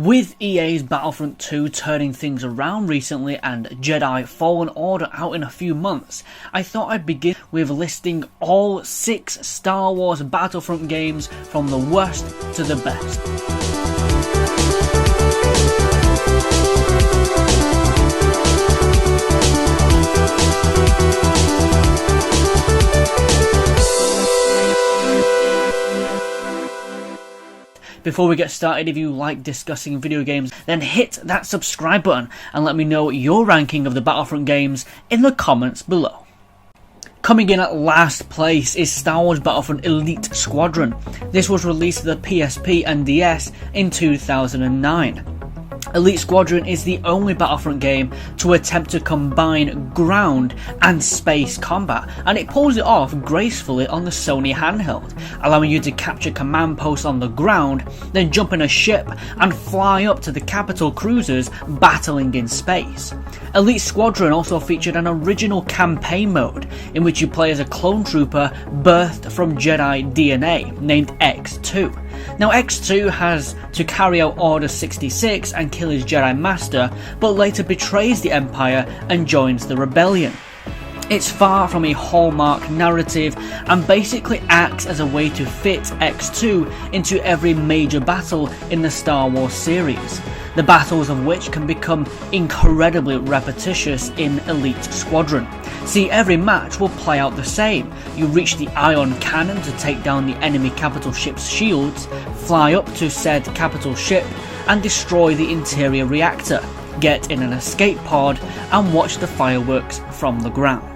With EA's Battlefront 2 turning things around recently and Jedi Fallen Order out in a few months, I thought I'd begin with listing all 6 Star Wars Battlefront games from the worst to the best. Before we get started, if you like discussing video games, then hit that subscribe button and let me know your ranking of the Battlefront games in the comments below. Coming in at last place is Star Wars Battlefront Elite Squadron. This was released for the PSP and DS in 2009. Elite Squadron is the only Battlefront game to attempt to combine ground and space combat, and it pulls it off gracefully on the Sony handheld, allowing you to capture command posts on the ground, then jump in a ship and fly up to the capital cruisers battling in space. Elite Squadron also featured an original campaign mode, in which you play as a clone trooper birthed from Jedi DNA, named X2. Now X2 has to carry out Order 66 and kill his Jedi Master, but later betrays the Empire and joins the Rebellion. It's far from a hallmark narrative and basically acts as a way to fit X2 into every major battle in the Star Wars series, the battles of which can become incredibly repetitious in Elite Squadron. See, every match will play out the same. You reach the ion cannon to take down the enemy capital ship's shields, fly up to said capital ship and destroy the interior reactor, get in an escape pod and watch the fireworks from the ground.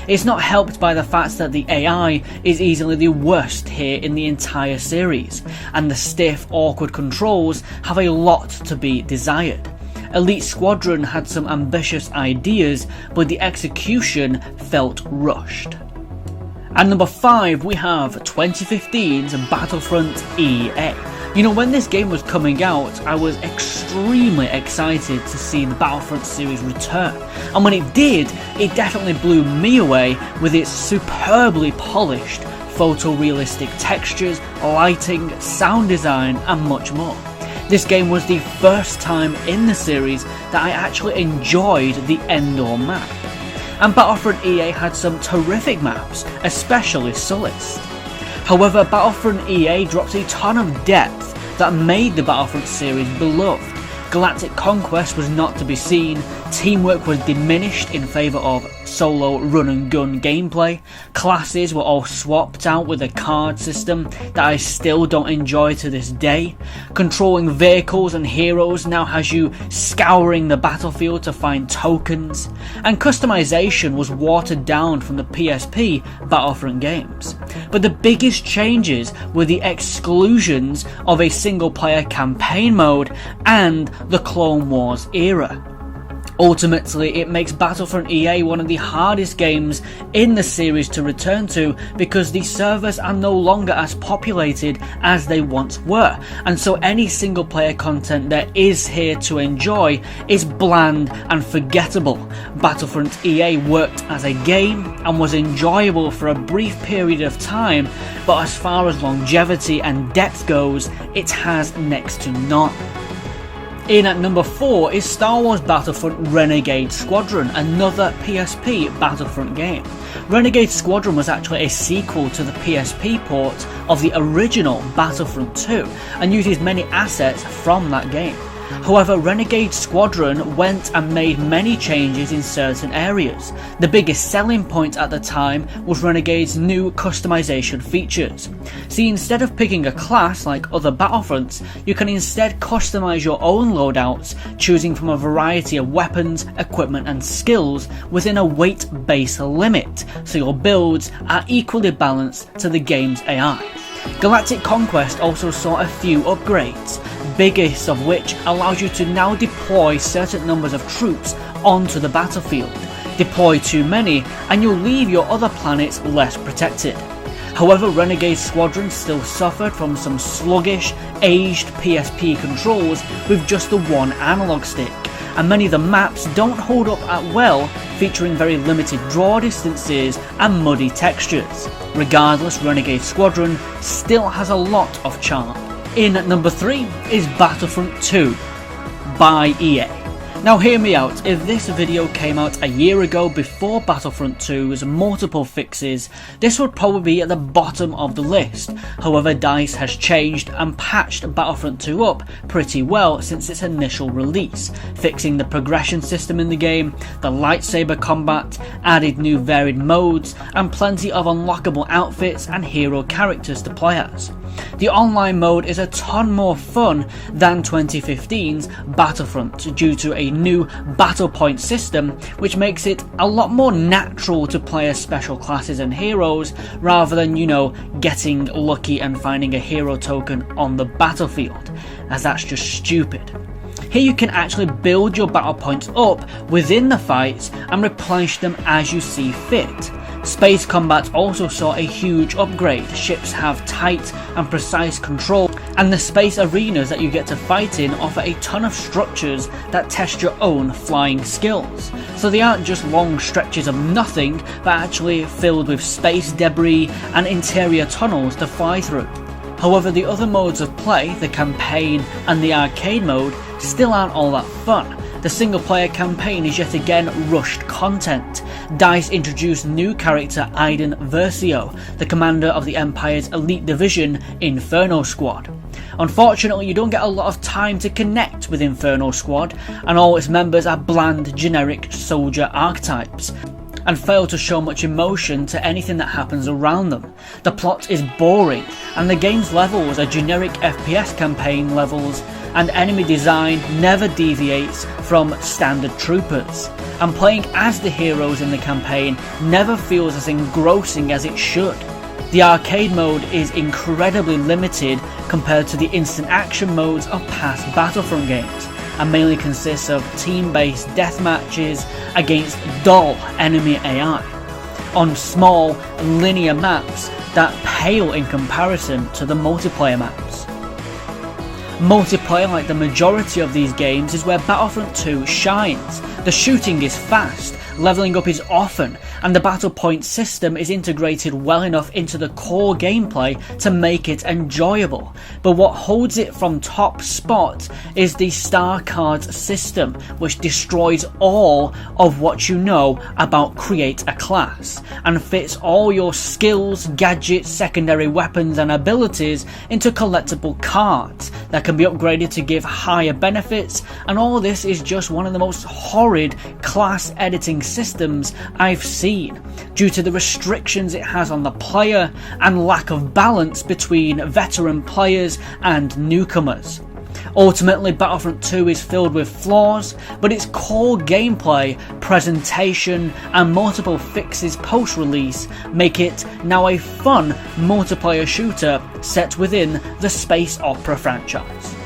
It's not helped by the fact that the AI is easily the worst here in the entire series, and the stiff, awkward controls have a lot to be desired. Elite Squadron had some ambitious ideas, but the execution felt rushed. At number 5 we have 2015's Battlefront EA. You know, when this game was coming out, I was extremely excited to see the Battlefront series return, and when it did, it definitely blew me away with its superbly polished, photorealistic textures, lighting, sound design and much more. This game was the first time in the series that I actually enjoyed the Endor map. And Battlefront EA had some terrific maps, especially Sullust. However, Battlefront EA dropped a ton of depth that made the Battlefront series beloved. Galactic Conquest was not to be seen, teamwork was diminished in favour of solo run and gun gameplay, classes were all swapped out with a card system that I still don't enjoy to this day, controlling vehicles and heroes now has you scouring the battlefield to find tokens, and customization was watered down from the PSP Battlefront games. But the biggest changes were the exclusions of a single player campaign mode and the Clone Wars era. Ultimately, it makes Battlefront EA one of the hardest games in the series to return to because the servers are no longer as populated as they once were, and so any single player content there is here to enjoy is bland and forgettable. Battlefront EA worked as a game and was enjoyable for a brief period of time, but as far as longevity and depth goes, it has next to none. In at number 4 is Star Wars Battlefront Renegade Squadron, another PSP Battlefront game. Renegade Squadron was actually a sequel to the PSP port of the original Battlefront 2 and uses many assets from that game. However, Renegade Squadron went and made many changes in certain areas. The biggest selling point at the time was Renegade's new customization features. See, instead of picking a class like other Battlefronts, you can instead customize your own loadouts, choosing from a variety of weapons, equipment and skills within a weight-based limit, so your builds are equally balanced to the game's AI. Galactic Conquest also saw a few upgrades, biggest of which allows you to now deploy certain numbers of troops onto the battlefield. Deploy too many and you'll leave your other planets less protected. However, Renegade Squadron still suffered from some sluggish, aged PSP controls with just the one analog stick, and many of the maps don't hold up at well, featuring very limited draw distances and muddy textures. Regardless, Renegade Squadron still has a lot of charm. In at number 3 is Battlefront 2 by EA. Now hear me out, if this video came out a year ago before Battlefront 2's multiple fixes, this would probably be at the bottom of the list. However, DICE has changed and patched Battlefront 2 up pretty well since its initial release, fixing the progression system in the game, the lightsaber combat, added new varied modes, and plenty of unlockable outfits and hero characters to play as. The online mode is a ton more fun than 2015's Battlefront due to a new battle point system, which makes it a lot more natural to play as special classes and heroes rather than, getting lucky and finding a hero token on the battlefield, as that's just stupid. Here you can actually build your battle points up within the fights and replenish them as you see fit. Space combat also saw a huge upgrade. Ships have tight and precise control, and the space arenas that you get to fight in offer a ton of structures that test your own flying skills. So they aren't just long stretches of nothing, but actually filled with space debris and interior tunnels to fly through. However, the other modes of play, the campaign and the arcade mode, still aren't all that fun. The single player campaign is yet again rushed content. DICE introduced new character Aiden Versio, the commander of the Empire's elite division, Inferno Squad. Unfortunately, you don't get a lot of time to connect with Inferno Squad, and all its members are bland, generic soldier archetypes, and fail to show much emotion to anything that happens around them. The plot is boring, and the game's levels are generic FPS campaign levels, and enemy design never deviates from standard troopers. And playing as the heroes in the campaign never feels as engrossing as it should. The arcade mode is incredibly limited compared to the instant action modes of past Battlefront games, and mainly consists of team-based deathmatches against dull enemy AI, on small linear maps that pale in comparison to the multiplayer maps. Multiplayer, like the majority of these games, is where Battlefront 2 shines. The shooting is fast, leveling up is often, and the battle point system is integrated well enough into the core gameplay to make it enjoyable. But what holds it from top spot is the star cards system, which destroys all of what you know about create a class, and fits all your skills, gadgets, secondary weapons and abilities into collectible cards that can be upgraded to give higher benefits, and all this is just one of the most horrid class editing systems I've seen, due to the restrictions it has on the player and lack of balance between veteran players and newcomers. Ultimately, Battlefront 2 is filled with flaws, but its core gameplay, presentation, and multiple fixes post-release make it now a fun multiplayer shooter set within the space opera franchise.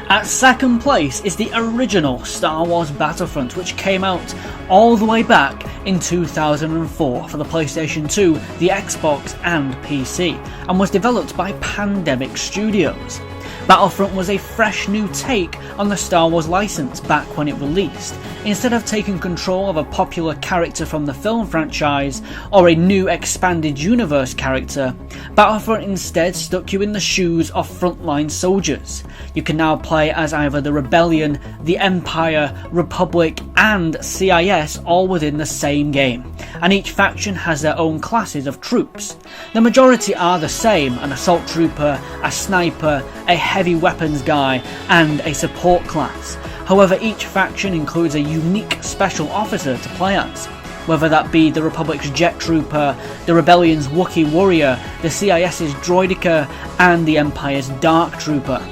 At second place is the original Star Wars Battlefront, which came out all the way back in 2004 for the PlayStation 2, the Xbox and PC, and was developed by Pandemic Studios. Battlefront was a fresh new take on the Star Wars license back when it released. Instead of taking control of a popular character from the film franchise or a new expanded universe character, Battlefront instead stuck you in the shoes of frontline soldiers. You can now play as either the Rebellion, the Empire, Republic and CIS all within the same game, and each faction has their own classes of troops. The majority are the same: an assault trooper, a sniper, a heavy weapons guy and a support class. However, each faction includes a unique special officer to play as, whether that be the Republic's Jet Trooper, the Rebellion's Wookiee Warrior, the CIS's Droideka and the Empire's Dark Trooper.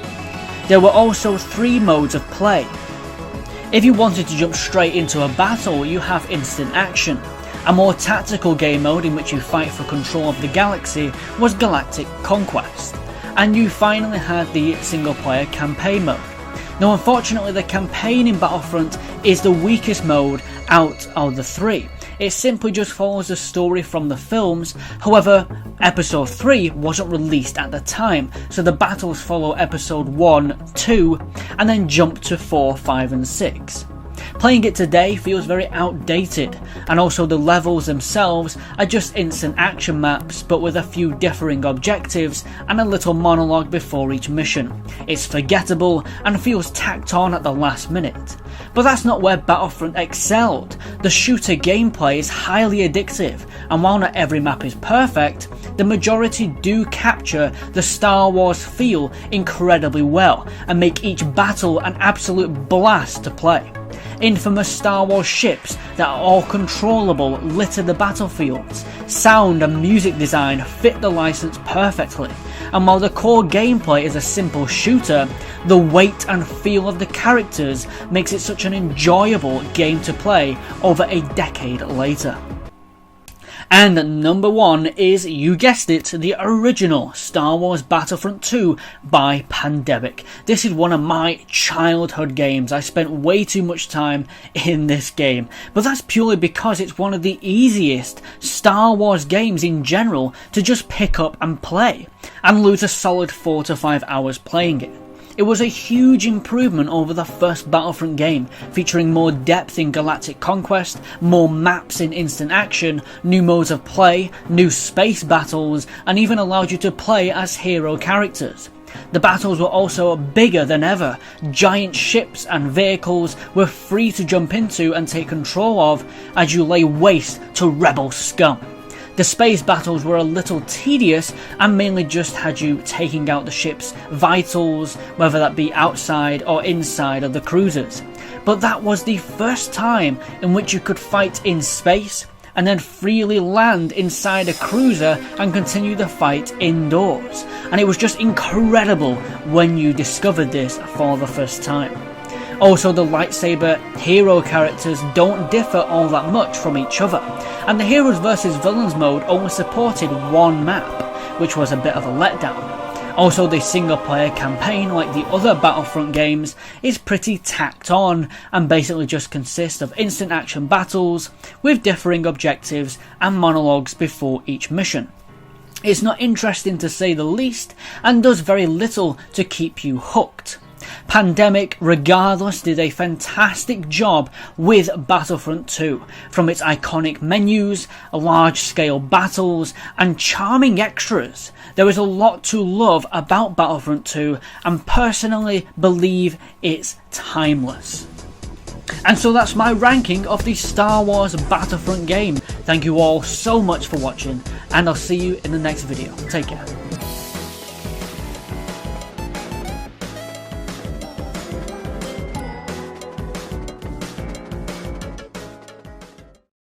There were also 3 modes of play. If you wanted to jump straight into a battle, you have instant action. A more tactical game mode in which you fight for control of the galaxy was Galactic Conquest. And you finally had the single player campaign mode. Now unfortunately, the campaign in Battlefront is the weakest mode out of the 3. It simply just follows the story from the films. However, episode 3 wasn't released at the time, so the battles follow episode 1, 2 and then jump to 4, 5 and 6. Playing it today feels very outdated, and also the levels themselves are just instant action maps but with a few differing objectives and a little monologue before each mission. It's forgettable and feels tacked on at the last minute. But that's not where Battlefront excelled. The shooter gameplay is highly addictive, and while not every map is perfect, the majority do capture the Star Wars feel incredibly well and make each battle an absolute blast to play. Infamous Star Wars ships that are all controllable litter the battlefields. Sound and music design fit the license perfectly, and while the core gameplay is a simple shooter, the weight and feel of the characters makes it such an enjoyable game to play over a decade later. And number 1 is, you guessed it, the original Star Wars Battlefront 2 by Pandemic. This is one of my childhood games. I spent way too much time in this game, but that's purely because it's one of the easiest Star Wars games in general to just pick up and play, and lose a solid 4 to 5 hours playing it. It was a huge improvement over the first Battlefront game, featuring more depth in galactic conquest, more maps in instant action, new modes of play, new space battles, and even allowed you to play as hero characters. The battles were also bigger than ever. Giant ships and vehicles were free to jump into and take control of as you lay waste to rebel scum. The space battles were a little tedious and mainly just had you taking out the ship's vitals, whether that be outside or inside of the cruisers. But that was the first time in which you could fight in space and then freely land inside a cruiser and continue the fight indoors. And it was just incredible when you discovered this for the first time. Also, the lightsaber hero characters don't differ all that much from each other, and the Heroes vs Villains mode only supported one map, which was a bit of a letdown. Also, the single player campaign, like the other Battlefront games, is pretty tacked on and basically just consists of instant action battles with differing objectives and monologues before each mission. It's not interesting to say the least, and does very little to keep you hooked. Pandemic, regardless, did a fantastic job with Battlefront 2, from its iconic menus, large-scale battles, and charming extras. There is a lot to love about Battlefront 2, and personally believe it's timeless. And so that's my ranking of the Star Wars Battlefront game. Thank you all so much for watching, and I'll see you in the next video. Take care.